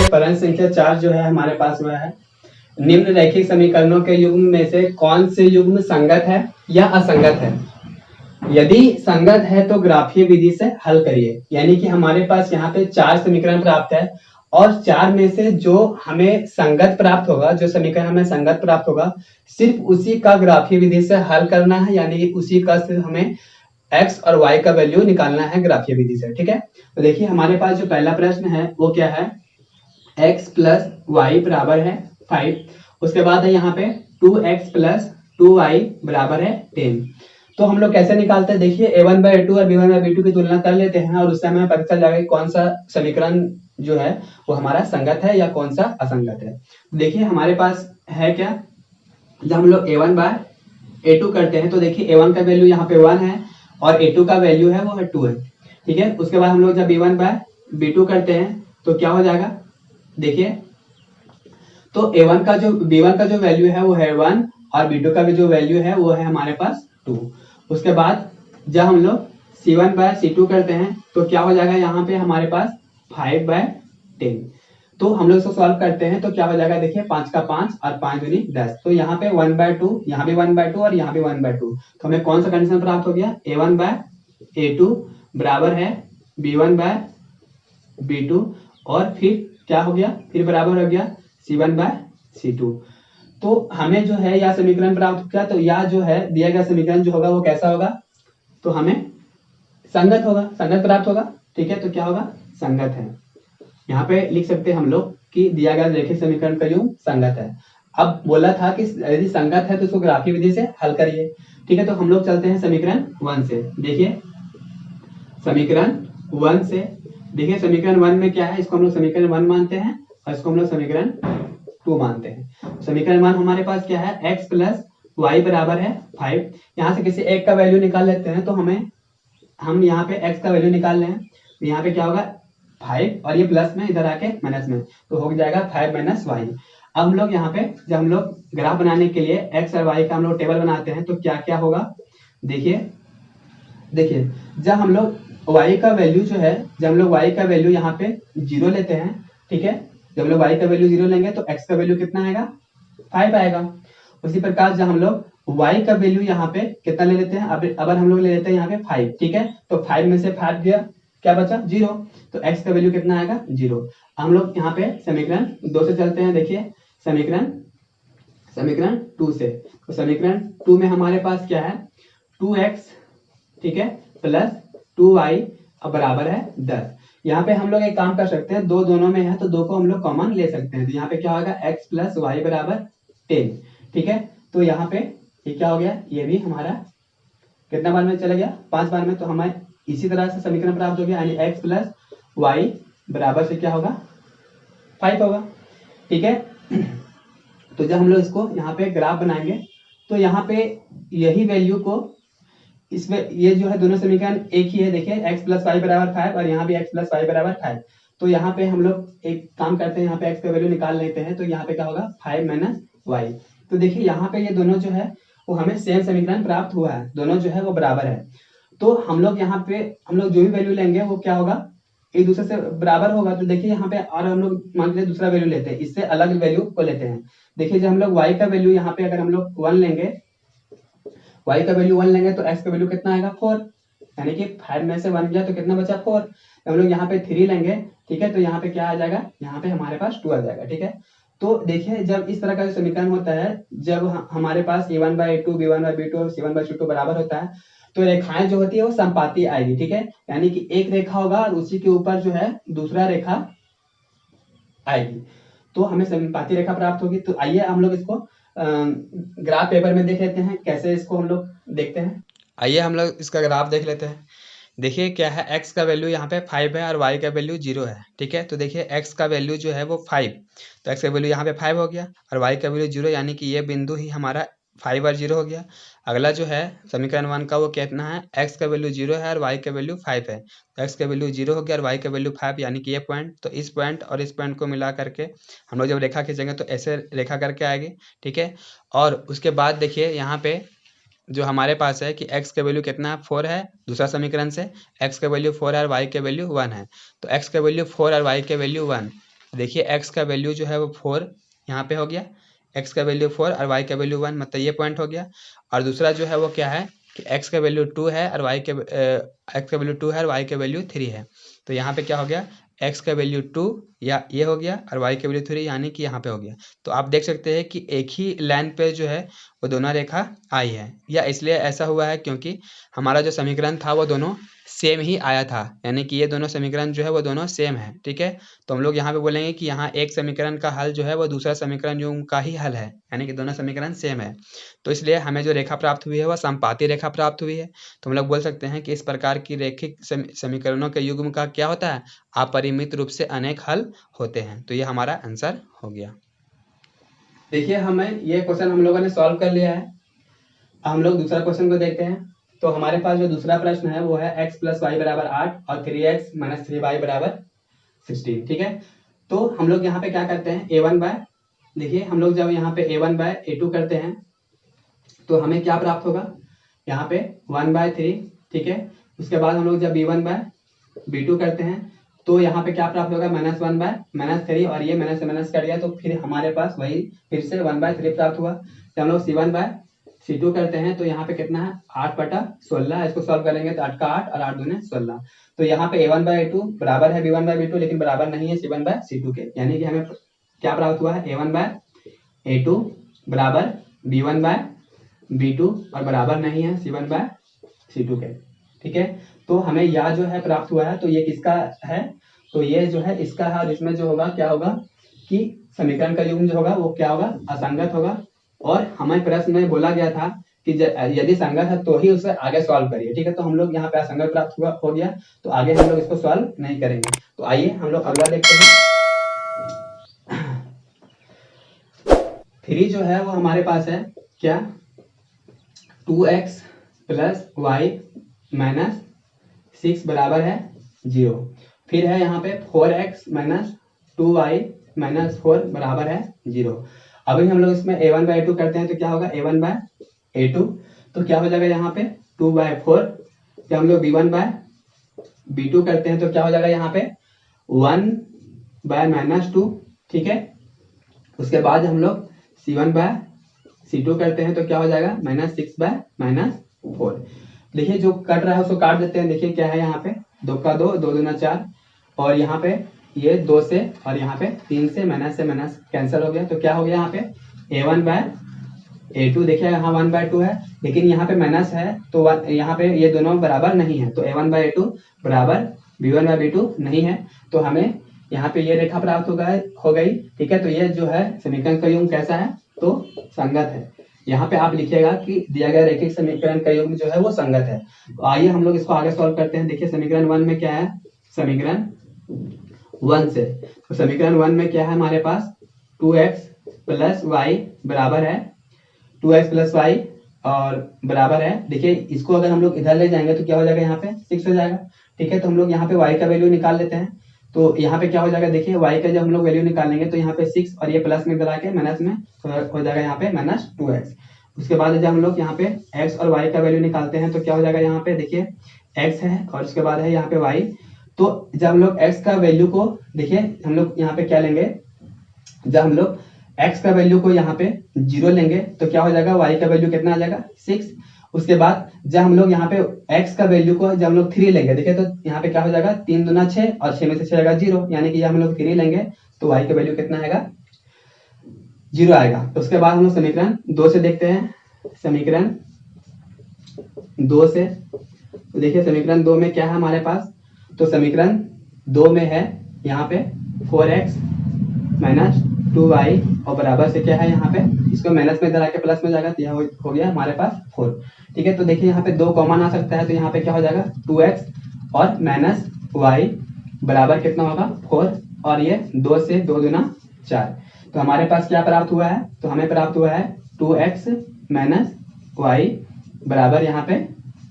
प्रश्न संख्या 4 जो है हमारे पास वह है, निम्न रैखिक समीकरणों के युग्म में से कौन से युग्म संगत है या असंगत है? यदि संगत है तो ग्राफीय विधि से हल करिए। यानी कि हमारे पास यहाँ पे 4 समीकरण प्राप्त है और 4 में से जो हमें संगत प्राप्त होगा, जो समीकरण हमें संगत प्राप्त होगा, सिर्फ उसी का ग्राफीय विधि से हल करना है। यानी कि उसी का सिर्फ हमें x और y का वैल्यू निकालना है ग्राफीय विधि से। ठीक है, तो देखिए हमारे पास जो पहला प्रश्न है वो क्या है, x प्लस वाई बराबर है 5। उसके बाद है यहाँ पे 2x प्लस 2y बराबर है 10। तो हम लोग कैसे निकालते हैं, देखिए a1/a2 और b1/b2 की तुलना कर लेते हैं और उससे हमें पता चल जाएगा कि कौन सा समीकरण जो है वो हमारा संगत है या कौन सा असंगत है। देखिए हमारे पास है क्या, जब हम लोग a1/a2 करते हैं तो देखिए a1 का वैल्यू यहाँ पे 1 है और a2 का वैल्यू है वो है 2 है। ठीक है, उसके बाद हम लोग जब b1/b2 करते हैं तो क्या हो जाएगा, देखिए तो a1 का जो b1 का जो वैल्यू है वो है 1 और b2 का भी जो वैल्यू है वो है हमारे पास 2। उसके बाद जब हम लोग c1/c2 करते हैं तो क्या हो जाएगा, यहाँ पे हमारे पास 5/10। तो हम लोग इसको सॉल्व करते हैं तो क्या हो जाएगा, देखिए 5 का 5 और 5 दूनी 10। तो यहाँ पे 1/2, यहाँ भी 1/2 और यहाँ भी 1/2। तो हमें कौन सा कंडीशन प्राप्त हो गया, a1/a2 बराबर है b1/b2 और फिर क्या हो गया, फिर बराबर हो गया c1/c2। तो हमें जो है यह समीकरण प्राप्त किया, तो यह जो है दिया गया समीकरण जो होगा वो कैसा होगा, तो हमें संगत होगा, संगत प्राप्त होगा। ठीक है, तो क्या होगा, संगत है। यहाँ पे लिख सकते हैं हम लोग कि दिया गया रैखिक समीकरण का युग्म संगत है। अब बोला था कि यदि संगत है तो उसको ग्राफीय विधि से हल करिए। ठीक है, तो हम लोग चलते हैं समीकरण 1 से। देखिए समीकरण 1 से, देखिए समीकरण 1 में क्या है, इसको हम लोग समीकरण 1 मानते हैं और इसको हम लोग समीकरण 2 मानते हैं। समीकरण 1 हमारे पास क्या है, x प्लस वाई बराबर है 5। यहाँ से किसी एक का वैल्यू निकाल लेते हैं तो हम यहाँ पे x का वैल्यू निकाल लें, तो यहाँ पे क्या होगा 5 और ये प्लस में इधर आके माइनस में, तो हो जाएगा 5 माइनस वाई। अब हम लोग यहाँ पे जब हम लोग ग्राफ बनाने के लिए x और y का हम लोग टेबल बनाते हैं तो क्या क्या होगा, देखिए जब हम लोग y का वैल्यू जो है, जब हम लोग y का वैल्यू यहाँ पे 0 लेते हैं, ठीक है, जब हम लोग y का वैल्यू 0 लेंगे तो x का वैल्यू कितना आएगा, 5 आएगा। उसी प्रकार जब हम लोग y का वैल्यू यहाँ पे कितना ले लेते हैं, अब हम लोग ले लेते हैं यहाँ पे 5। ठीक है, तो 5 में से 5 गया, क्या बचा 0, तो x का वैल्यू कितना आएगा 0। हम लोग यहाँ पे समीकरण 2 से चलते हैं। देखिए समीकरण 2 से, तो समीकरण 2 में हमारे पास क्या है, 2x, ठीक है, प्लस 2y बराबर है 10। यहाँ पे हम लोग एक काम कर सकते हैं, दोनों में है तो 2 को हम लोग कॉमन ले सकते हैं। तो यहाँ पे क्या होगा, x प्लस वाई बराबर 10। ठीक है, तो यहाँ पे ये क्या हो गया, ये भी हमारा कितना बार में चला गया, 5 बार में। तो हमें इसी तरह से समीकरण प्राप्त हो गया, यानी x प्लस वाई बराबर से क्या होगा 5 होगा। ठीक है, तो जब हम लोग इसको यहाँ पे ग्राफ बनाएंगे तो यहाँ पे यही वैल्यू को इसमें, ये जो है दोनों समीकरण एक ही है। देखिए x प्लस वाई बराबर 5 और यहाँ भी x प्लस वाई बराबर 5। तो यहाँ पे हम लोग एक काम करते हैं, यहाँ पे x का वैल्यू निकाल लेते हैं। तो यहाँ पे क्या होगा 5 माइनस वाई। तो देखिए यहाँ पे ये दोनों जो है वो हमें सेम समीकरण प्राप्त हुआ है, दोनों जो है वो बराबर है। तो हम लोग यहाँ पे हम लोग जो भी वैल्यू लेंगे वो क्या होगा, एक दूसरे से बराबर होगा। तो देखिए यहाँ पे और हम लोग मान लीजिए दूसरा वैल्यू लेते हैं, इससे अलग वैल्यू को लेते हैं। देखिए जब हम लोग y का वैल्यू यहाँ पे अगर हम लोग 1 लेंगे, y का वैल्यू 1 लेंगे तो x का वैल्यू कितना आएगा 4, यानी कि 5 में से 1 गया तो कितना बचा 4। हम लोग यहाँ पे 3 लेंगे, ठीक है, तो यहाँ पे क्या आ जाएगा, यहाँ पे हमारे पास 2 आ जाएगा। ठीक है, तो देखिए जब इस तरह का समीकरण होता है, जब हमारे पास a1/a2 b1/b2 और c1/c2 बराबर होता है तो रेखाएं जो होती है वो संपाती आएगी। ठीक है, यानी कि एक रेखा होगा और उसी के ऊपर जो है दूसरा रेखा आएगी, तो हमें संपाती रेखा प्राप्त होगी। तो आइए हम लोग इसको ग्राफ पेपर में देख लेते हैं, कैसे इसको हम लोग देखते हैं। आइए हम लोग इसका ग्राफ देख लेते हैं। देखिए क्या है, x का वैल्यू यहाँ पे 5 है और y का वैल्यू 0 है। ठीक है, तो देखिए x का वैल्यू जो है वो 5, तो x का वैल्यू यहाँ पे 5 हो गया और y का वैल्यू 0, यानी कि ये बिंदु ही हमारा 5 और 0 हो गया। अगला जो है समीकरण 1 का वो कितना है, x का वैल्यू 0 है और y का वैल्यू 5 है, तो x का वैल्यू 0 हो गया और y का वैल्यू 5, यानी कि ये पॉइंट। तो इस पॉइंट और इस पॉइंट को मिला करके हम लोग जब रेखा खींचेंगे तो ऐसे रेखा करके आएगी। ठीक है, और उसके बाद देखिए यहाँ पे जो हमारे पास है कि x का वैल्यू कितना है 4 है, दूसरा समीकरण से x का वैल्यू 4 है और y का वैल्यू 1 है। तो x का वैल्यू 4 और y का वैल्यू 1, देखिए x का वैल्यू जो है वो 4 यहाँ पे हो गया, x का वैल्यू 4 और y का वैल्यू 1, मतलब ये पॉइंट हो गया। और दूसरा जो है वो क्या है कि x का वैल्यू 2 है और x का वैल्यू 2 है और y का वैल्यू 3 है। तो यहाँ पे क्या हो गया, x का वैल्यू 2 या ये हो गया और y का वैल्यू 3 यानी कि यहाँ पे हो गया। तो आप देख सकते हैं कि एक ही लाइन पे जो है वो दोनों रेखा आई है, या इसलिए ऐसा हुआ है क्योंकि हमारा जो समीकरण था वो दोनों सेम ही आया था, यानी कि ये दोनों समीकरण जो है वो दोनों सेम है। ठीक है, तो हम लोग यहाँ पे बोलेंगे कि यहाँ एक समीकरण का हल जो है वो दूसरा समीकरण जो का ही हल है, यानी कि दोनों समीकरण सेम है। तो इसलिए हमें जो रेखा प्राप्त हुई है वह समपाती रेखा प्राप्त हुई है। तो हम लोग बोल सकते हैं कि इस प्रकार की रैखिक समीकरणों के युग्म का क्या होता है, अपरिमित रूप से अनेक हल होते हैं। तो ये हमारा आंसर हो गया। देखिए हमें ये क्वेश्चन हम लोगों ने सॉल्व कर लिया है। हम लोग दूसरा क्वेश्चन को देखते हैं। तो हमारे पास जो दूसरा प्रश्न है वो है x + y = 8 और 3x - 3y = 16। ठीक है, तो हम लोग यहाँ पे क्या करते हैं, a1 बाय, देखिए हम लोग जब यहाँ पे a1 बाय a2 करते हैं तो हमें क्या प्राप्त होगा, यहाँ पे 1/3। ठीक है, उसके बाद हम लोग जब b1 बाय b2 करते हैं तो यहाँ पे क्या प्राप्त होगा, -1/-3, और ये माइनस से माइनस कट गया तो फिर हमारे पास वही फिर से 1/3 प्राप्त हुआ। जब हम लोग c1 बाय c2 करते हैं तो यहाँ पे कितना है, 8/16। इसको सॉल्व करेंगे तो 8 का 8 और 8 दूने 16। तो यहाँ पे a1 बाय a2 बराबर है b1 बाय b2, लेकिन बराबर नहीं है c1 बाय c2 के, यानी कि हमें क्या प्राप्त हुआ है, a1 बाय a2 बराबर b1 बाय b2 और बराबर नहीं है c1 बाय c2 के। ठीक है, तो हमें यह जो है प्राप्त हुआ है, तो ये किसका है, तो ये जो है इसका है, और इसमें जो होगा क्या होगा कि समीकरण का युग्म जो होगा वो क्या होगा, असंगत होगा। और हमें प्रश्न में बोला गया था कि यदि संगत है तो ही उसे आगे सॉल्व करिए। ठीक है, तो हम लोग यहाँ पे असंगत प्राप्त हुआ हो गया, तो आगे हम लोग इसको सॉल्व नहीं करेंगे। तो आइए हम लोग अगला देखते हैं। 3 जो है वो हमारे पास है क्या, 2x + y - 6 बराबर है 0। फिर है यहाँ पे 4x - 2y - 4 बराबर है 0। अभी हम लोग इसमें a1 बाय a2 करते हैं तो क्या होगा, a1 बाय a2, तो क्या हो जाएगा यहाँ पे 2/4। जब हम लोग b1 बाय b2 करते हैं तो क्या हो जाएगा यहाँ पे 1/-2। ठीक है, उसके बाद हम लोग c1 बाय c2 करते हैं तो क्या हो जाएगा, -6/-4। देखिए जो कट रहा है उसको काट देते हैं। देखिए क्या है यहाँ पे, 2 का 2, 2 दूना 4, और यहाँ पे ये 2 से और यहाँ पे 3 से माइनस कैंसिल हो गया। तो क्या हो गया यहाँ पे a1 बाय a2, देखिए यहाँ 1/2 है, लेकिन यहाँ पे माइनस है तो यहाँ पे ये दोनों बराबर नहीं है, तो a1 बाय a2 बराबर b1 बाय b2 नहीं है। तो हमें यहाँ पे ये रेखा प्राप्त हो गई। ठीक है, तो ये जो है समीकरण का युग्म कैसा है, तो संगत है। यहाँ पे आप लिखिएगा कि दिया गया रैखिक समीकरण का युग्म जो है वो संगत है। तो आइए हम लोग इसको आगे सॉल्व करते हैं। देखिए समीकरण 1 में क्या है, समीकरण 1 से, तो समीकरण 1 में क्या है हमारे पास, 2x + y बराबर है 2x + y और बराबर है, देखिए इसको अगर हम लोग इधर ले जाएंगे तो क्या हो जाएगा, यहाँ पे 6 हो जाएगा। ठीक है, तो हम लोग यहाँ पे y का वैल्यू निकाल लेते हैं। तो यहाँ पे क्या हो जाएगा, देखिए y का जब हम लोग वैल्यू निकालेंगे तो यहाँ पे 6 और ये प्लस में करा के माइनस में हो जाएगा यहाँ पे -2x। उसके बाद जब हम लोग यहाँ पे x और y का वैल्यू निकालते हैं तो क्या हो जाएगा, यहाँ पे देखिए x है और उसके बाद है यहाँ पे y। तो जब हम लोग x का वैल्यू को, देखिए हम लोग यहाँ पे क्या लेंगे, जब हम लोग x का वैल्यू को यहाँ पे 0 लेंगे तो क्या हो जाएगा, y का वैल्यू कितना आ जाएगा 6। उसके बाद जब हम लोग यहाँ पे x का वैल्यू को जब हम लोग 3 लेंगे, देखिए तो यहाँ पे क्या हो जाएगा 3 दूना 6 और 6 में से 6 आएगा 0, यानी कि हम लोग 3 लेंगे तो y का वैल्यू कितना आएगा, 0 आएगा। तो उसके बाद हम लोग समीकरण 2 से देखते हैं। समीकरण 2 से, तो देखिए समीकरण 2 में क्या है हमारे पास, तो समीकरण 2 में है यहाँ पे 4x - 2y और बराबर से क्या है यहाँ पे, इसको माइनस में दरा के प्लस में जाएगा तो यह हो गया हमारे पास 4। ठीक है, तो देखिए यहाँ पे 2 कॉमन आ सकता है, तो यहाँ पे क्या हो जाएगा 2x और -y बराबर कितना होगा 4, और ये 2 से 2 दूना 4। तो हमारे पास क्या प्राप्त हुआ है, तो हमें प्राप्त हुआ है 2x - y बराबर यहाँ पे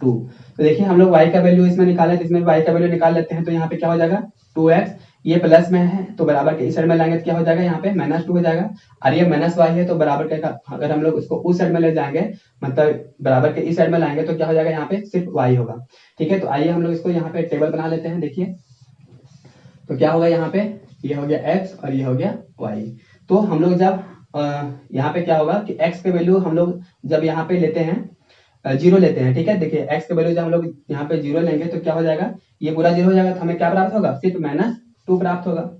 2। तो देखिए हम लोग y का वैल्यू इसमें निकाले, तो इसमें y का वैल्यू निकाल लेते हैं। तो यहाँ पे क्या हो जाएगा 2x, ये प्लस में है तो बराबर के इस साइड में लाएंगे तो क्या हो जाएगा यहाँ पे -2 हो जाएगा, और ये -y है तो बराबर के अगर हम लोग इसको उस साइड में ले जाएंगे, मतलब बराबर के इस साइड में लाएंगे तो क्या हो जाएगा यहाँ पे सिर्फ y होगा। ठीक है, तो आइए हम लोग इसको यहाँ पे टेबल बना लेते हैं। देखिए तो क्या होगा यहाँ पे, ये हो गया x और ये हो गया y। तो हम लोग जब यहाँ पे क्या होगा कि x के वैल्यू हम लोग जब यहाँ पे लेते हैं जीरो लेते हैं, ठीक है। देखिए x के वैल्यू जब हम लोग यहाँ पे जीरो लेंगे तो क्या हो जाएगा, ये पूरा जीरो हो जाएगा, तो हमें क्या प्राप्त होगा, सिर्फ -2 प्राप्त होगा।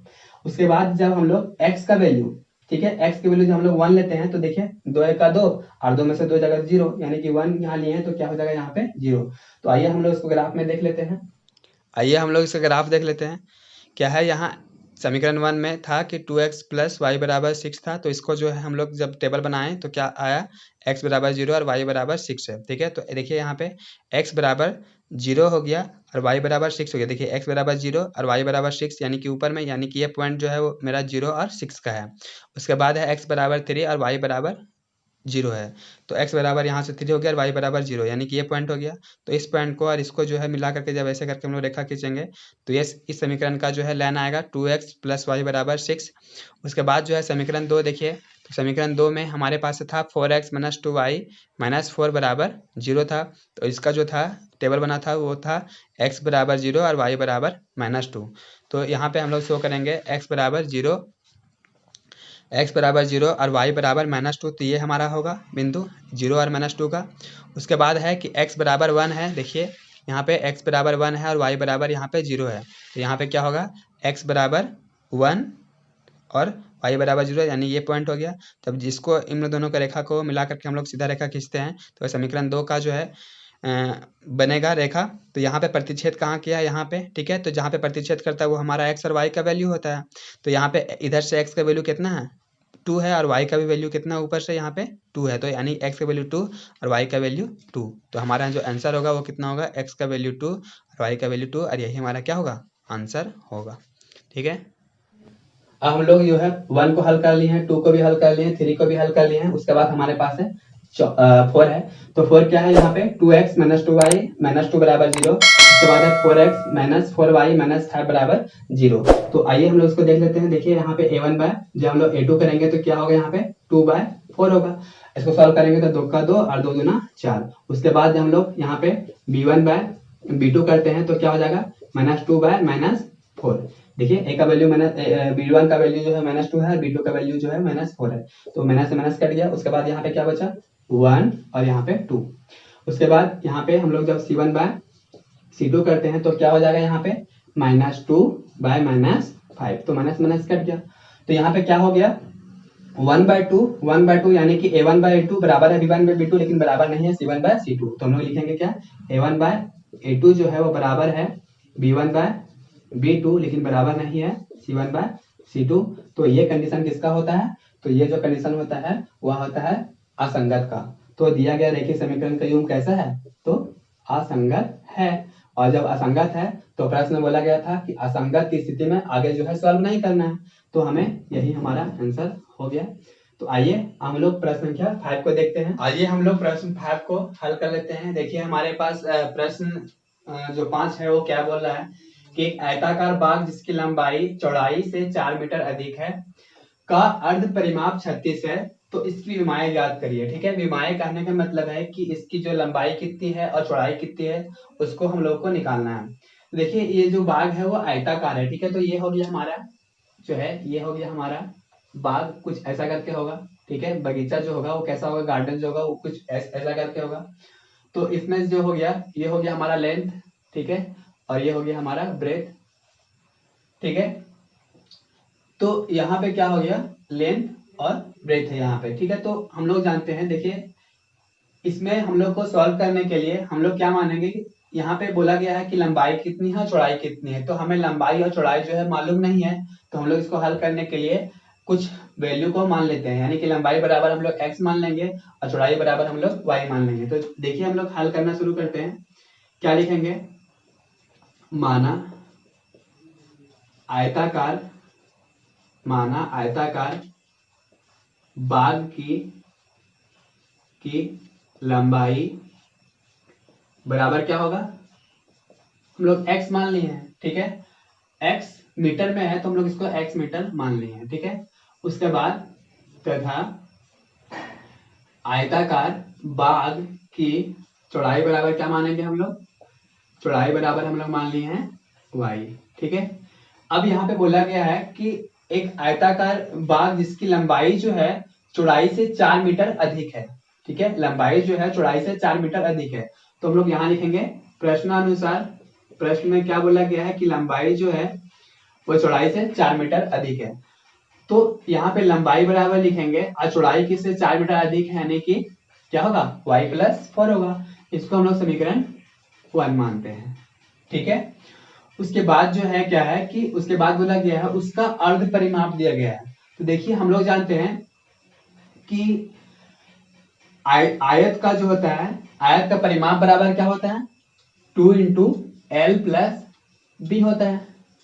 उसके बाद जब हम लोग x का वैल्यू, ठीक है, x की वैल्यू जब हम लोग 1 लेते हैं तो देखिए 2 1 का 2 और 2 में से 2 जगह 0, यानी कि 1 यहाँ लिए हैं तो क्या हो जाएगा यहाँ पे 0। तो आइए हम लोग इसको ग्राफ में देख लेते हैं। आइए हम लोग इसका ग्राफ देख लेते हैं। क्या है, यहाँ समीकरण 1 में था कि 2x + y = 6 था, तो इसको जो है हम लोग जब टेबल बनाए तो क्या आया, x = 0 और y = 6 है, ठीक है। तो देखिए यहाँ पे x = 0 हो गया और y = 6 हो गया। देखिए x = 0 और y = 6, यानी कि ऊपर में, यानी कि ये पॉइंट जो है वो मेरा 0 और 6 का है। उसके बाद है x = 3 और y = 0 है, तो x बराबर यहाँ से 3 हो गया और y = 0, यानी कि ये पॉइंट हो गया। तो इस पॉइंट को और इसको जो है मिला करके जब ऐसे करके हम लोग रेखा खींचेंगे तो ये इस समीकरण का जो है लाइन आएगा 2x + y = 6। उसके बाद जो है समीकरण 2 देखिए, तो समीकरण 2 में हमारे पास था 4x - 2y - 4 = 0 था। तो इसका जो था टेबल बना था वो था x = 0 और y = -2। तो यहाँ पे हम लोग शो करेंगे x = 0, x = 0 और y = -2, तो ये हमारा होगा बिंदु 0 और -2 का। उसके बाद है कि x = 1 है, देखिए यहाँ पे x = 1 है और y = यहाँ पे 0 है, तो यहाँ पे क्या होगा, x = 1 और y = 0, यानी ये पॉइंट हो गया। तब जिसको इन दोनों का रेखा को मिला करके हम लोग सीधा रेखा खींचते हैं तो समीकरण 2 का जो है बनेगा रेखा। तो यहाँ पे प्रतिच्छेद कहाँ किया है, यहाँ पे, ठीक है। तो जहाँ पे प्रतिच्छेद करता है वो हमारा x और y का वैल्यू होता है। तो यहाँ पे इधर से x का वैल्यू कितना है, 2 है, और y का भी वैल्यू कितना ऊपर से यहाँ पे 2 है, तो यानी x का वैल्यू 2 और y का वैल्यू 2। तो हमारा जो आंसर होगा वो कितना होगा, x का वैल्यू 2 और y का वैल्यू 2, और यही हमारा क्या होगा, आंसर होगा, ठीक है। अब हम लोग जो है 1 को हल कर लिए हैं, 2 को भी हल कर लिए हैं, 3 को भी हल कर लिए हैं। उसके बाद हमारे पास है 4 है। तो 4 क्या है, यहाँ पे 2x - 2y - 2 = 0। उसके बाद है 4x - 4y - 5 = 0। तो आइए हम लोग इसको देख लेते हैं। देखिए यहाँ पे a1 बाय, जब हम लोग a2 करेंगे तो क्या होगा, यहाँ पे 2/4 होगा। इसको सॉल्व करेंगे तो 2 का 2 और 2 दूना 4। उसके बाद जब हम लोग यहाँ पे b1 बाय b2 करते हैं तो क्या हो जाएगा, -2/-4। देखिए a का वैल्यू b1 का वैल्यू जो है -2 है और b2 का वैल्यू जो है -4 है, तो माइनस से माइनस कट गया। उसके बाद यहाँ पे क्या बचा, 1 और यहाँ पे 2। उसके बाद यहाँ पे हम लोग जब c1 बाय c2 करते हैं तो क्या हो जाएगा, यहाँ पे -2/-5, तो माइनस माइनस कट गया। तो यहाँ पे क्या हो गया, 1/2, यानी कि a1/a2 बराबर है b1/b2, लेकिन बराबर नहीं है c1/c2। तो हम लोग लिखेंगे क्या, a1/a2 जो है वो बराबर है b1/b2, लेकिन बराबर नहीं है c1/c2। तो ये कंडीशन किसका होता है, तो ये जो कंडीशन होता है वह होता है असंगत का। तो दिया गया रेखीय समीकरण का योग कैसा है, तो असंगत है। और जब असंगत है तो प्रश्न में बोला गया था कि असंगत की स्थिति में आगे जो है सॉल्व नहीं करना है, तो हमें यही हमारा आंसर हो गया। तो आइए हम लोग प्रश्न संख्या 5 को देखते हैं। आइए हम लोग प्रश्न 5 को हल कर लेते हैं। देखिए हमारे पास प्रश्न जो 5 है वो क्या बोल रहा है कि एक आयताकार बाग जिसकी लंबाई चौड़ाई से 4 मीटर अधिक है का अर्ध परिमाप 36 है, तो इसकी विमाएं ज्ञात करिए। ठीक है, विमाएं कहने का मतलब है कि इसकी जो लंबाई कितनी है और चौड़ाई कितनी है उसको हम लोग को निकालना है। देखिए ये जो बाग है वो आयताकार है, ठीक है। तो ये हो गया हमारा जो है, ये हो गया हमारा बाग, कुछ ऐसा करके होगा, ठीक है। बगीचा जो होगा वो कैसा होगा, गार्डन जो होगा वो कुछ ऐसा करके होगा। तो इसमें जो हो गया, ये हो गया हमारा लेंथ, ठीक है, और ये हो गया हमारा ब्रेथ, ठीक है। तो यहाँ पे क्या हो गया, लेंथ और ब्रेथ है यहाँ पे, ठीक है। तो हम लोग जानते हैं, देखिए इसमें हम लोग को सॉल्व करने के लिए हम लोग क्या मानेंगे कि यहाँ पे बोला गया है कि लंबाई कितनी है और चौड़ाई कितनी है, तो हमें लंबाई और चौड़ाई जो है मालूम नहीं है। तो हम लोग इसको हल करने के लिए कुछ वैल्यू को मान लेते हैं, यानी कि लंबाई बराबर हम लोग x मान लेंगे और चौड़ाई बराबर हम लोग y मान लेंगे। तो देखिए हम लोग हल करना शुरू करते हैं। क्या लिखेंगे, माना आयताकार बाग की लंबाई बराबर क्या होगा, हम लोग x मान लिए हैं, ठीक है। x मीटर में है तो हम लोग इसको x मीटर मान लिए हैं, ठीक है। उसके बाद तथा आयताकार बाग की चौड़ाई बराबर क्या मानेंगे हम लोग, चौड़ाई बराबर हम लोग मान लिए हैं y, ठीक है। अब यहाँ पे बोला गया है कि एक आयताकार बाग जिसकी लंबाई जो है चौड़ाई से 4 मीटर अधिक है। ठीक है, लंबाई जो है चौड़ाई से 4 मीटर अधिक है। तो हम लोग यहाँ लिखेंगे प्रश्नानुसार, प्रश्न में क्या बोला गया है कि लंबाई जो है वो चौड़ाई से 4 मीटर अधिक है। तो यहाँ पे लंबाई बराबर लिखेंगे और चौड़ाई किससे 4 मीटर अधिक है, यानी कि क्या होगा y + 4 होगा। इसको हम लोग समीकरण 1 मानते हैं। ठीक है, उसके बाद जो है क्या है कि उसके बाद बोला गया है उसका अर्ध परिमाप दिया गया है। तो देखिए हम लोग जानते हैं कि आयत का जो होता है, आयत का परिमाप बराबर क्या होता है 2 × L + B होता है।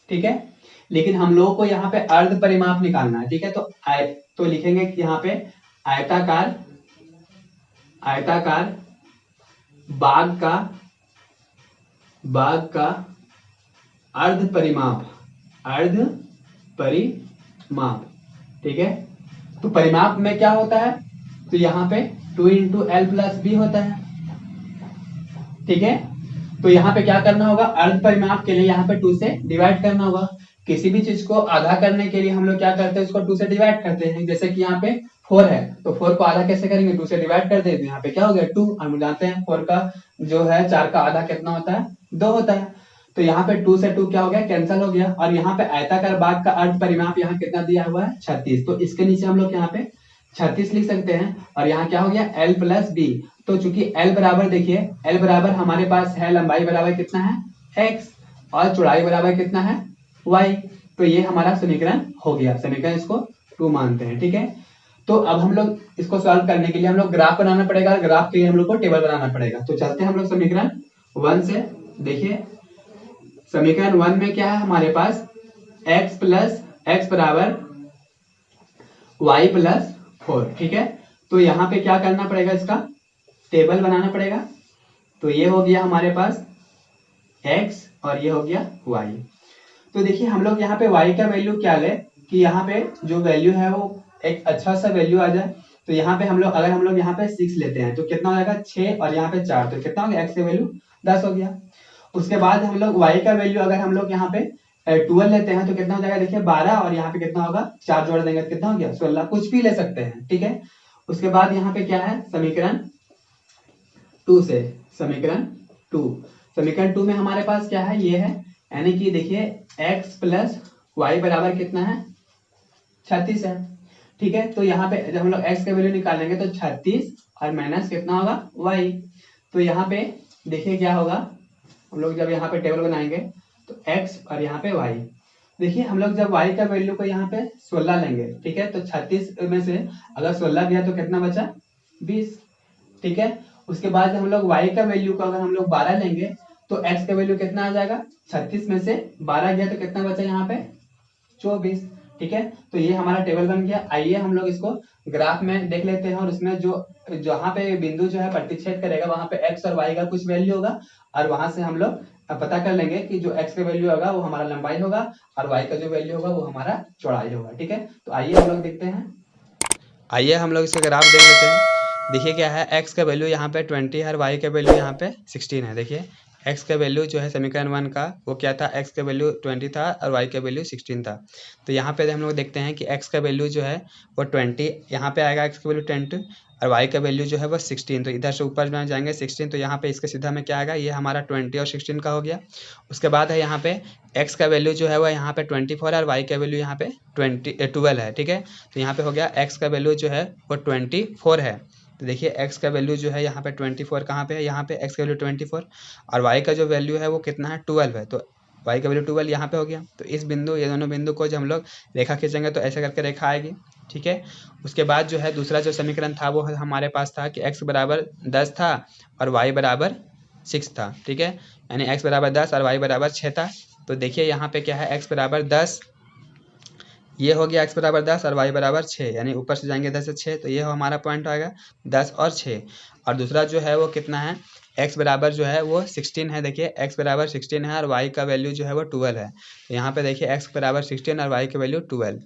ठीक है, लेकिन हम लोगों को यहाँ पे अर्ध परिमाप निकालना है। ठीक है, तो लिखेंगे कि यहाँ पे आयताकार बाग का अर्ध परिमाप। ठीक है, तो परिमाप में क्या होता है, तो यहाँ पे 2 × L + B होता है। ठीक है, तो यहाँ पे क्या करना होगा, अर्ध परिमाप के लिए यहाँ पे 2 से डिवाइड करना होगा। किसी भी चीज को आधा करने के लिए हम लोग क्या करते हैं, उसको 2 से डिवाइड करते हैं। जैसे कि यहाँ पे 4 है तो 4 को आधा कैसे करेंगे, 2 से डिवाइड कर देते हैं। यहाँ पे क्या हो गया 2, हम जानते हैं 4 का जो है 4 का आधा कितना होता है 2 होता है। तो यहाँ पे 2 से 2 क्या हो गया, कैंसिल हो गया। और यहाँ पे आयताकार बाग का अर्ध परिमाप यहाँ कितना दिया हुआ है 36। तो इसके नीचे हम लोग यहाँ पे 36 लिख सकते हैं। और यहाँ क्या हो गया L + B। तो चूंकि L बराबर देखिए, L बराबर हमारे पास है लंबाई बराबर कितना है x और चौड़ाई बराबर कितना है y। तो ये हमारा समीकरण हो गया, समीकरण इसको 2 मानते हैं। ठीक है, तो अब हम लोग इसको सॉल्व करने के लिए हम लोग ग्राफ बनाना पड़ेगा, ग्राफ के लिए हम लोग को टेबल बनाना पड़ेगा। तो चलते हैं हम लोग समीकरण 1 से। देखिए समीकरण 1 में क्या है हमारे पास x बराबर y + 4। ठीक है, तो यहाँ पे क्या करना पड़ेगा, इसका टेबल बनाना पड़ेगा। तो ये हो गया हमारे पास x और ये हो गया y। तो देखिए हम लोग यहाँ पे y का वैल्यू क्या ले कि यहाँ पे जो वैल्यू है वो एक अच्छा सा वैल्यू आ जाए। तो यहाँ पे हम लोग अगर हम लोग यहाँ पे 6 लेते हैं तो कितना हो जाएगा 6 और यहाँ पे 4, तो कितना हो गया x का वैल्यू 10 हो गया। उसके बाद हम लोग y का वैल्यू अगर हम लोग यहाँ पे 12 लेते हैं तो कितना हो जाएगा, देखिए 12 और यहाँ पे कितना होगा 4 जोड़ देंगे तो कितना हो गया 16, कुछ भी ले सकते हैं। ठीक है, उसके बाद यहाँ पे क्या है समीकरण 2 से, समीकरण 2 में हमारे पास क्या है, ये है, यानी कि देखिए x + y बराबर कितना है 36 है। ठीक है, तो यहाँ पे जब हम लोग x का वैल्यू निकालेंगे तो 36 और माइनस कितना होगा y। तो यहाँ पे देखिए क्या होगा, हम लोग जब यहाँ पे टेबल बनाएंगे तो x और यहाँ पे y। देखिए हम लोग जब y का वैल्यू को यहाँ पे 16 लेंगे, ठीक है, तो 36 में से अगर 16 गया तो कितना बचा 20। ठीक है, उसके बाद हम लोग y का वैल्यू को अगर हम लोग 12 लेंगे तो x का वैल्यू कितना आ जाएगा, 36 में से 12 गया तो कितना बचा यहाँ पे 24। ठीक है, तो ये हमारा टेबल बन गया। आइए हम लोग इसको ग्राफ में देख लेते हैं और उसमें जो जहाँ पे बिंदु जो है प्रतिच्छेद करेगा वहां पे x और y का कुछ वैल्यू होगा और वहां से हम लोग पता कर लेंगे कि जो x का वैल्यू होगा वो हमारा लंबाई होगा और y का जो वैल्यू होगा वो हमारा चौड़ाई होगा। ठीक है, तो आइए हम लोग देखते हैं, आइए हम लोग इसका ग्राफ देख लेते हैं। देखिए क्या है, x का वैल्यू यहाँ पे 20 है और y का वैल्यू यहाँ पे 16 है। देखिए x का वैल्यू जो है समीकरण 1 का वो क्या था, x का वैल्यू 20 था और y का वैल्यू 16 था। तो यहाँ पे हम लोग देखते हैं कि x का वैल्यू जो है वो 20 यहाँ पे आएगा, x का वैल्यू 10 और y का वैल्यू जो है वो 16। तो इधर से ऊपर में जाएंगे 16, तो यहाँ पे इसके सीधा में क्या आएगा, ये हमारा 20 और 16 का हो गया। उसके बाद है यहाँ पे x का वैल्यू जो है वो यहाँ पे 24 और y का वैल्यू यहाँ पे 12 है। ठीक है, तो यहाँ पे हो गया x का वैल्यू जो है वो 24 है। तो देखिए x का वैल्यू जो है यहाँ पे 24 कहाँ पे है, यहाँ पे x का वैल्यू 24 और y का जो वैल्यू है वो कितना है 12 है। तो y का वैल्यू 12 यहाँ पे हो गया। तो इस बिंदु, ये दोनों बिंदु को जब हम लोग रेखा खींचेंगे तो ऐसे करके रेखा आएगी। ठीक है, उसके बाद जो है दूसरा जो समीकरण था वो हमारे पास था कि x बराबर 10 था और y बराबर 6 था। ठीक है, यानी x बराबर 10 और y बराबर 6 था। तो देखिए यहाँ पे क्या है, x बराबर 10, ये हो गया x बराबर 10 और y बराबर 6, यानी ऊपर से जाएंगे 10 से 6, तो ये हमारा पॉइंट आएगा 10 और 6। और दूसरा जो है वो कितना है, x बराबर जो है वो 16 है। देखिए x बराबर 16 है और y का वैल्यू जो है वो 12 है। तो यहाँ पे देखिए x बराबर 16 और y का वैल्यू 12।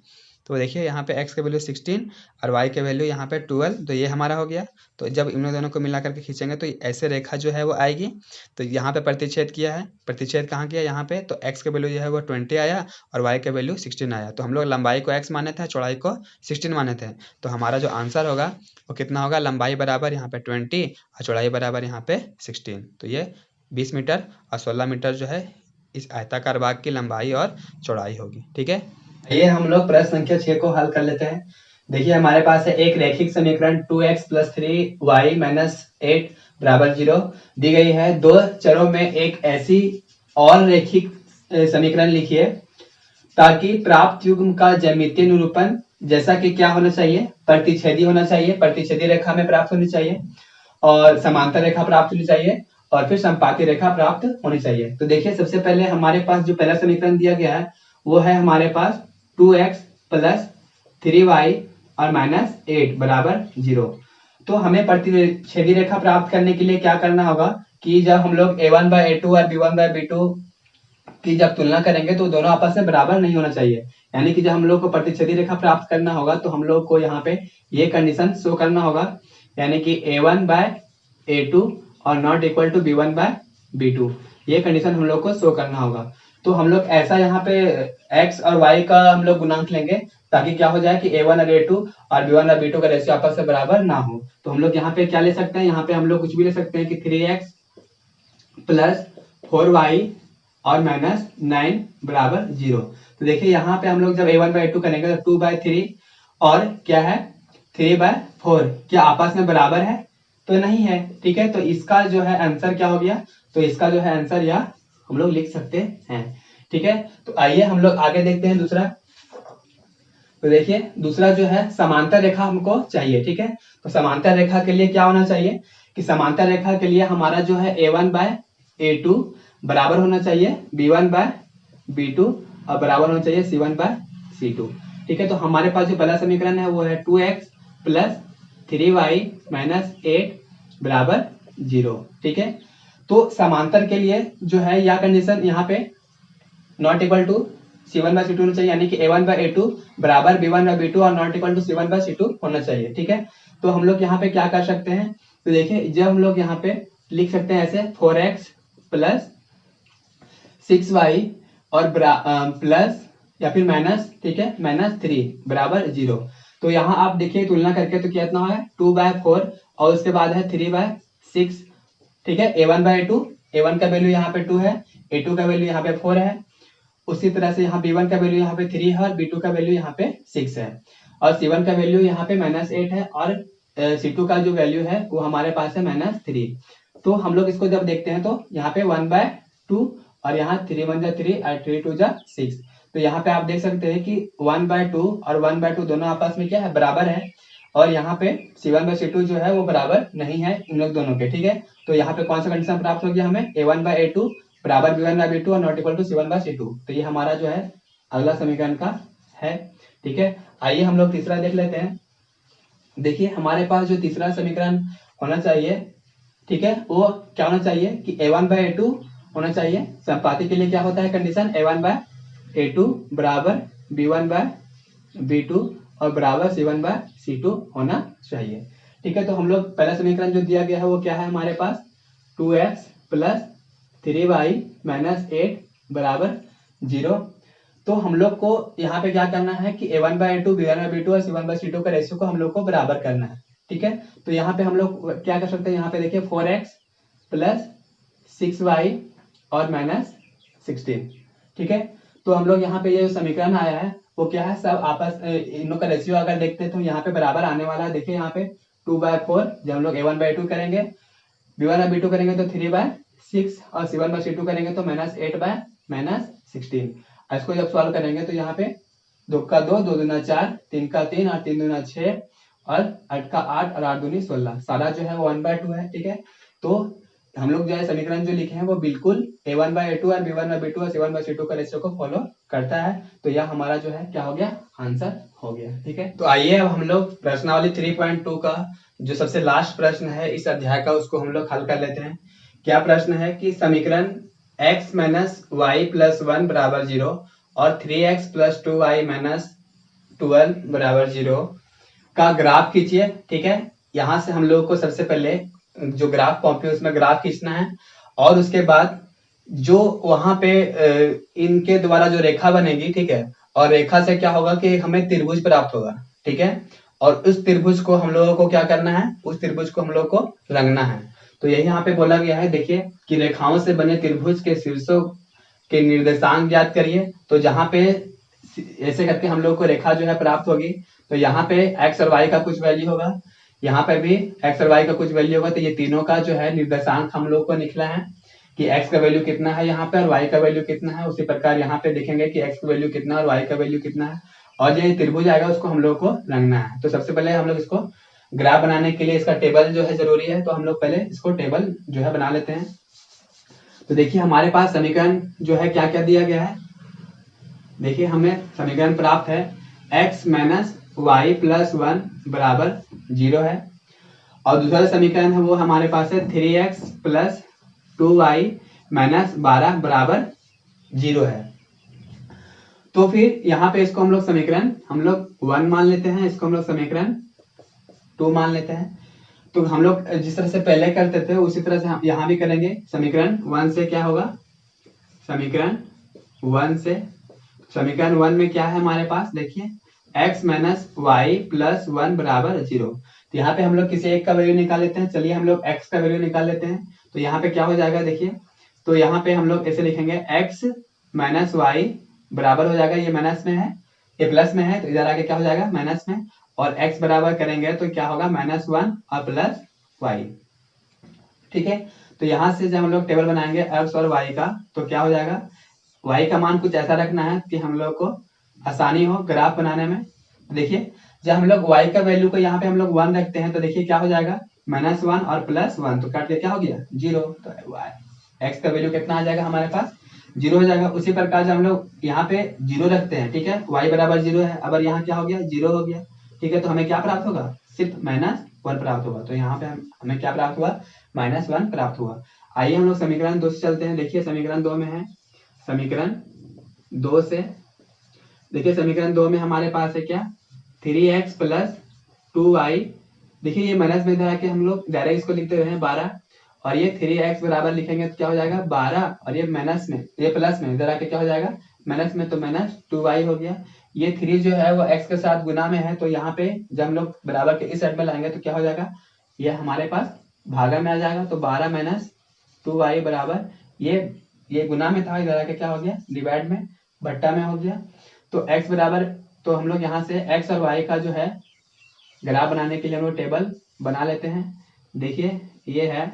तो देखिए यहाँ पे x के वैल्यू 16 और y के वैल्यू यहाँ पे 12, तो ये हमारा हो गया। तो जब इन दोनों को मिला करके खींचेंगे तो ऐसे रेखा जो है वो आएगी। तो यहाँ पे प्रतिच्छेद किया है, प्रतिच्छेद कहाँ किया, यहाँ पे। तो x के वैल्यू जो है वो 20 आया और y के वैल्यू 16 आया। तो हम लोग लंबाई को x माने थे, चौड़ाई को 16 माने थे। तो हमारा जो आंसर होगा वो कितना होगा, लंबाई बराबर यहाँ पे 20 और चौड़ाई बराबर यहाँ पे 16। तो ये 20 मीटर और 16 मीटर जो है इस आयताकार भाग की लंबाई और चौड़ाई होगी। ठीक है, ये हम लोग प्रश्न संख्या 6 को हल कर लेते हैं। देखिए हमारे पास है एक रैखिक समीकरण 2x + 3y - 8 = 0 दी गई है। दो चरों में एक ऐसी और रैखिक समीकरण लिखिए ताकि प्राप्त युग्म का ज्यामितीय निरूपण जैसा कि क्या होना चाहिए, प्रतिच्छेदी होना चाहिए, प्रतिच्छेदी रेखा में प्राप्त होनी चाहिए, और समांतर रेखा प्राप्त होनी चाहिए, और फिर संपाती रेखा प्राप्त होनी चाहिए। तो देखिए सबसे पहले हमारे पास जो पहला समीकरण दिया गया है वो है हमारे पास 2x + 3y और -8 = 0। तो हमें प्रतिच्छेदी रेखा प्राप्त करने के लिए क्या करना होगा कि जब हम लोग a1/a2 और b1/b2 की जब तुलना करेंगे तो दोनों आपस में बराबर नहीं होना चाहिए। यानी कि जब हम लोग को प्रतिच्छेदी रेखा प्राप्त करना होगा तो हम लोग को यहाँ पे ये कंडीशन शो करना होगा, यानी कि a1/a2 और नॉट इक्वल टू b1/b2, ये कंडीशन हम लोग को शो करना होगा। तो हम लोग ऐसा यहाँ पे x और y का हम लोग गुणांक लेंगे ताकि क्या हो जाए कि a1 और a2 और b1 और b2 का रेशियो आपस में बराबर ना हो। तो हम लोग यहाँ पे क्या ले सकते हैं, यहाँ पे हम लोग कुछ भी ले सकते हैं कि 3x + 4y और -9 = 0। तो देखिए यहाँ पे हम लोग जब a1/a2 करेंगे तो 2/3 और क्या है 3/4 क्या आपस में बराबर है, तो नहीं है। ठीक है, तो इसका जो है आंसर क्या हो गया, तो इसका जो है आंसर यह हम लोग लिख सकते हैं। ठीक है, तो आइए हम लोग आगे देखते हैं दूसरा। तो देखिए दूसरा जो है समांतर रेखा हमको चाहिए। ठीक है, तो समांतर रेखा के लिए क्या होना चाहिए कि समांतर रेखा के लिए हमारा जो है a1/a2 बराबर होना चाहिए b1/b2 और बराबर होना चाहिए c1/c2। ठीक है, तो हमारे पास जो पहला समीकरण है वो है 2x + 3y - 8 = 0। ठीक है, तो समांतर के लिए जो है यह कंडीशन यहाँ पे नॉट इक्वल टू c1/c2 होना चाहिए, यानी कि a1/a2 बराबर b1/b2 और नॉट इक्वल टू c1/c2 होना चाहिए। ठीक है, तो हम लोग यहाँ पे क्या कर सकते हैं, तो देखिए जब हम लोग यहाँ पे लिख सकते हैं ऐसे 4x + 6y और प्लस या फिर माइनस, ठीक है, -3 = 0। तो यहाँ आप देखिए तुलना करके तो कितना है 2/4 और उसके बाद है 3/6। ठीक है, a1/a2, a1 का वैल्यू यहाँ पे 2 है, a2 का वैल्यू यहाँ पे 4 है, उसी तरह से यहाँ b1 का वैल्यू यहाँ पे 3 है और b2 का वैल्यू यहाँ पे 6 है, और c1 का वैल्यू यहाँ पे -8 है, और c2 का जो वैल्यू है वो हमारे पास है -3। तो हम लोग इसको जब देखते हैं तो यहाँ पे 1/2 और यहाँ 3 1 3 और 3 2 6। तो यहाँ पे आप देख सकते हैं कि 1/2 और 1/2 दोनों आपस में क्या है, बराबर है, और यहाँ पे c1/c2 जो है वो बराबर नहीं है इन लोग दोनों के। ठीक है, तो यहाँ पे कौन सा कंडीशन प्राप्त हो गया हमें, a1/a2 बराबर b1/b2 और नॉट इक्वल टू c1/c2। तो ये हमारा जो है अगला समीकरण का है। ठीक है, आइए हम लोग तीसरा देख लेते हैं। देखिए हमारे पास जो तीसरा समीकरण होना चाहिए, ठीक है, वो क्या होना चाहिए कि a1/a2 होना चाहिए। संपाती के लिए क्या होता है कंडीशन, a1/a2 बराबर b1/b2 और बराबर c1/c2 होना चाहिए। ठीक है, तो हम लोग पहला समीकरण जो दिया गया है वो क्या है हमारे पास 2x + 3y - 8 = 0। तो हम लोग को यहाँ पे क्या करना है कि a1/a2 b1/b2 और c1/c2 का रेशियो को हम लोग को बराबर करना है। ठीक है, तो यहाँ पे हम लोग क्या कर सकते हैं, यहाँ पे देखिए 4x + 6y और -16। ठीक है, तो हम लोग यहाँ पे ये समीकरण आया है वो क्या है, सब आपस इन लोग का रेशियो अगर देखते हैं तो यहाँ पे बराबर आने वाला है। देखिए यहाँ पे 2/4 जब हम लोग a1/a2 करेंगे, b1/b2 करेंगे तो 3/6 और c1/c2 करेंगे तो -8/-16। इसको जब सॉल्व करेंगे तो यहाँ पे 2 का 2, 2 दूना 4, 3 का 3 और 3 दूना 6 और 8 का 8 और 8 दूनी 16, सारा जो है वो 1/2 है। ठीक है, तो हम लोग जो है समीकरण जो लिखे हैं वो बिल्कुल a1/a2 और b1/b2 और c1/c2 का रेशियो को फॉलो करता है। तो यह हमारा जो है क्या हो गया, आंसर हो गया। ठीक है, तो आइए अब हम लोग प्रश्नावली 3.2 का जो सबसे लास्ट प्रश्न है इस अध्याय का उसको हम लोग हल कर लेते हैं। क्या प्रश्न है कि समीकरण x - y + 1 = 0 और 3x + 2y - 12 बराबर 0 का ग्राफ खींचिए। ठीक है, यहाँ से हम लोग को सबसे पहले जो ग्राफ कॉपी है उसमें ग्राफ खींचना है, और उसके बाद जो वहां पे इनके द्वारा जो रेखा बनेगी, ठीक है, और रेखा से क्या होगा कि हमें त्रिभुज प्राप्त होगा। ठीक है, और उस त्रिभुज को हम लोगों को क्या करना है, उस त्रिभुज को हम लोग को रंगना है। तो यही यहाँ पे बोला गया है, देखिए कि रेखाओं से बने त्रिभुज के शीर्षों के निर्देशांक ज्ञात करिए। तो जहाँ पे ऐसे करके हम लोग को रेखा जो है प्राप्त होगी, तो यहाँ पे एक्स और वाई का कुछ वैल्यू होगा, यहाँ पे भी एक्स और वाई का कुछ वैल्यू होगा। तो ये तीनों का जो है निर्देशांक हम लोग को निकला है कि x का वैल्यू कितना है यहाँ पे और y का वैल्यू कितना है। उसी प्रकार यहाँ पे देखेंगे कि x का वैल्यू कितना है और y का वैल्यू कितना है, और ये त्रिभुज आएगा उसको हम लोग को रंगना है। तो सबसे पहले हम लोग इसको ग्राफ बनाने के लिए इसका टेबल जो है जरूरी है, तो हम लोग पहले इसको टेबल जो है बना लेते हैं। तो देखिए हमारे पास समीकरण जो है क्या क्या दिया गया है। देखिए हमें समीकरण प्राप्त है x माइनस वाई प्लस 1 बराबर 0 है, और दूसरा समीकरण है वो हमारे पास है 3x प्लस 2y माइनस 12 बराबर 0 है। तो फिर यहाँ पे इसको हम लोग समीकरण हम लोग 1 मान लेते हैं, इसको हम लोग समीकरण 2 मान लेते हैं। तो हम लोग जिस तरह से पहले करते थे उसी तरह से हम यहाँ भी करेंगे। समीकरण 1 से क्या होगा, समीकरण 1 से, समीकरण 1 में क्या है हमारे पास, देखिए x माइनस वाई प्लस 1 बराबर 0। तो यहाँ पे हम लोग किसी एक का वैल्यू निकाल लेते हैं। चलिए हम लोग x का वैल्यू निकाल लेते हैं। तो यहाँ पे क्या हो जाएगा, देखिए तो यहाँ पे हम लोग ऐसे लिखेंगे x माइनस वाई बराबर हो जाएगा, ये माइनस में है ये प्लस में है, तो इधर आके क्या हो जाएगा माइनस में, और x बराबर करेंगे तो क्या होगा -1 और प्लस y। ठीक है, तो यहाँ से जब हम लोग टेबल बनाएंगे x और y का, तो क्या हो जाएगा, y का मान कुछ ऐसा रखना है कि हम लोग को आसानी हो ग्राफ बनाने में। देखिए जब हम लोग y का वैल्यू को यहाँ पे हम लोग 1 रखते हैं, तो देखिए क्या हो जाएगा -1 और +1, तो काट के क्या हो गया 0। तो x का वैल्यू कितना आ जाएगा हमारे पास 0 हो जाएगा। उसी प्रकार जब हम लोग यहाँ पे 0 रखते हैं, ठीक है, y बराबर 0 है, अब यहाँ क्या हो गया 0 हो गया। ठीक है, तो हमें क्या प्राप्त होगा, सिर्फ -1 प्राप्त होगा। तो यहाँ पे हमें क्या प्राप्त हुआ, -1 प्राप्त हुआ। आइए हम लोग समीकरण 2 से चलते हैं। देखिए समीकरण 2 में है, समीकरण 2 से देखिए समीकरण 2 में हमारे पास है क्या 3x प्लस 2y। देखिए ये माइनस में इधर आके हम लोग डायरेक्ट इसको लिखते रहे 12, और ये 3x बराबर लिखेंगे तो क्या हो जाएगा 12, और ये माइनस में ये प्लस में इधर आके क्या हो जाएगा माइनस में, तो -2y हो गया। ये 3 जो है वो x के साथ गुना में है, तो यहाँ पे जब हम लोग बराबर के इस साइड में लाएंगे तो क्या हो जाएगा, ये हमारे पास भागा में आ जाएगा। तो 12 माइनस 2y बराबर ये गुना में था, इधर आके क्या हो गया डिवाइड में बट्टा में हो गया। तो x बराबर, तो हम लोग यहाँ से x और y का जो है ग्राफ बनाने के लिए हम लोग टेबल बना लेते हैं। देखिए ये है,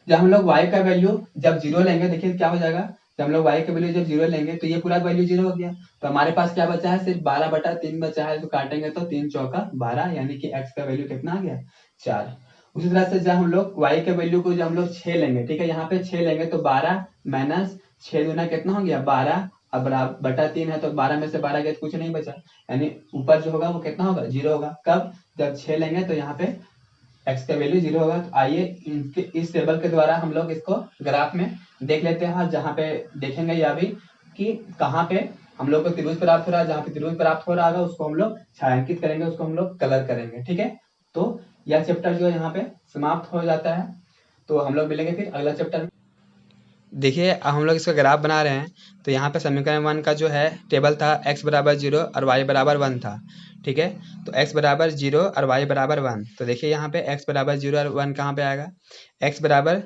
जब हम लोग y का वैल्यू जब 0 लेंगे, देखिए क्या हो जाएगा, जब हम लोग y का वैल्यू जब 0 लेंगे तो ये पूरा वैल्यू 0 हो गया। तो हमारे पास क्या बचा है, सिर्फ 12/3 बचा है। तो काटेंगे तो 3 चौका 12, यानी कि x का वैल्यू कितना आ गया 4। उसी तरह से जब हम लोग y के वैल्यू को जब हम लोग 6 लेंगे, ठीक है, यहाँ पे 6 लेंगे तो 12 माइनस 6 गुना कितना हो गया 12, अब बटा 3 है, तो 12 में से 12 गया तो कुछ नहीं बचा, यानी ऊपर जो होगा वो कितना होगा 0 होगा। कब, जब 6 लेंगे तो यहाँ पे x का वैल्यू 0 होगा। तो आइए इस टेबल के द्वारा हम लोग इसको ग्राफ में देख लेते हैं, जहाँ पे देखेंगे या भी कि कहाँ पे हम लोग को त्रिभुज प्राप्त हो रहा है। जहाँ पे त्रिभुज प्राप्त हो रहा है उसको हम लोग छायांकित करेंगे, उसको हम लोग कलर करेंगे। ठीक है, तो यह चैप्टर जो है यहाँ पे समाप्त हो जाता है। तो हम लोग मिलेंगे फिर अगला चैप्टर में। देखिए हम लोग इसका ग्राफ बना रहे हैं, तो यहाँ पे समीकरण 1 का जो है टेबल था x बराबर 0 और y बराबर 1 था। ठीक है, तो x बराबर 0 और y बराबर 1। तो देखिए यहाँ पे x बराबर 0 और 1 कहाँ पे आएगा, x बराबर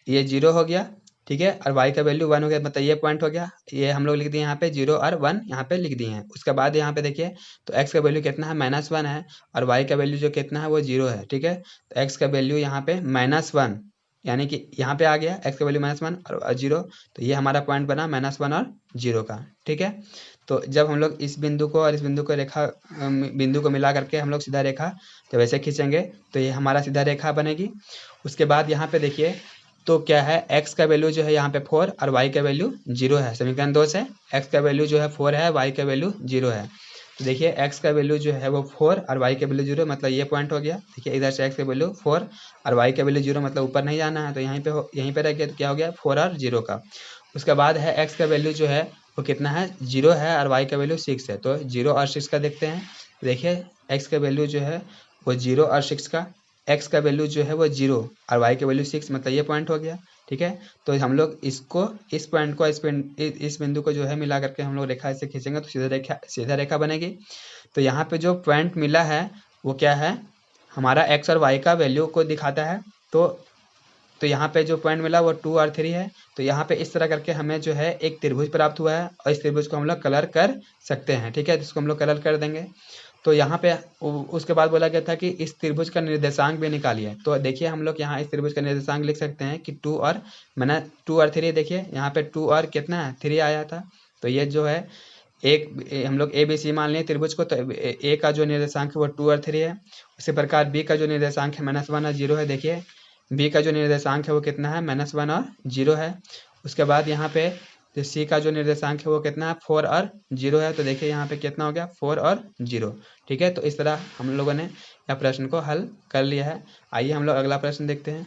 ये 0 हो गया, ठीक है, और y का वैल्यू 1 हो गया, मतलब ये पॉइंट हो गया। ये हम लोग लिख दिए यहाँ पे 0 और 1 यहाँ पे लिख दिए हैं। उसके बाद यहाँ पे देखिए तो x का वैल्यू कितना है -1 है, और y का वैल्यू जो कितना है वो 0 है। ठीक है, तो x का वैल्यू यहाँ पे -1, यानी कि यहाँ पे आ गया x का वैल्यू -1 और 0, तो ये हमारा पॉइंट बना -1 और 0 का। ठीक है, तो जब हम लोग इस बिंदु को और इस बिंदु को बिंदु को मिला करके हम लोग सीधा रेखा जब ऐसे खींचेंगे तो ये हमारा सीधा रेखा बनेगी। उसके बाद यहाँ पे देखिए तो क्या है, x का वैल्यू जो है यहाँ पे 4 और y का वैल्यू 0 है। समीकरण 2 से x का वैल्यू जो है 4 है, y का वैल्यू 0 है। तो देखिए x का वैल्यू जो है वो 4 और y का वैल्यू 0, मतलब ये पॉइंट हो गया। देखिए इधर से x का वैल्यू 4 और y का वैल्यू 0, मतलब ऊपर नहीं जाना है, तो यहीं पे रह गया, तो क्या हो गया 4 और 0 का। उसके बाद है x का वैल्यू जो है वो कितना है 0 है और y का वैल्यू 6 है। तो 0 और 6 का देखते हैं। देखिए x का वैल्यू जो है वो 0 और 6 का, x का वैल्यू जो है वो 0 और y का वैल्यू 6, मतलब ये पॉइंट हो गया। ठीक है, तो हम लोग इसको, इस पॉइंट को, इस बिंदु को जो है मिला करके हम लोग रेखा ऐसे खींचेंगे तो सीधा रेखा बनेगी। तो यहाँ पे जो पॉइंट मिला है वो क्या है, हमारा x और y का वैल्यू को दिखाता है। तो यहाँ पे जो पॉइंट मिला वो 2 और 3 है। तो यहाँ पे इस तरह करके हमें जो है एक त्रिभुज प्राप्त हुआ है और इस त्रिभुज को हम लोग कलर कर सकते हैं। ठीक है, जिसको हम लोग कलर कर देंगे। तो यहाँ पे उसके बाद बोला गया था कि इस त्रिभुज का निर्देशांक भी निकालिए। तो देखिए हम लोग यहाँ इस त्रिभुज का निर्देशांक लिख सकते हैं कि 2 और 3, देखिए यहाँ पे 2 और कितना है 3 आया था। तो ये जो है एक हम लोग ABC मान लिए त्रिभुज को, तो A का जो निर्देशांक है वो 2 और 3 है। उसी प्रकार B का जो निर्देशांक है -1 और 0 है। देखिए B का जो निर्देशांक है वो कितना है -1 और 0 है। उसके बाद यहाँ पे जो C का जो निर्देशांक है वो कितना है 4 और 0 है। तो देखिए यहाँ पे कितना हो गया 4 और 0। ठीक है, तो इस तरह हम लोगों ने यह प्रश्न को हल कर लिया है। आइए हम लोग अगला प्रश्न देखते हैं।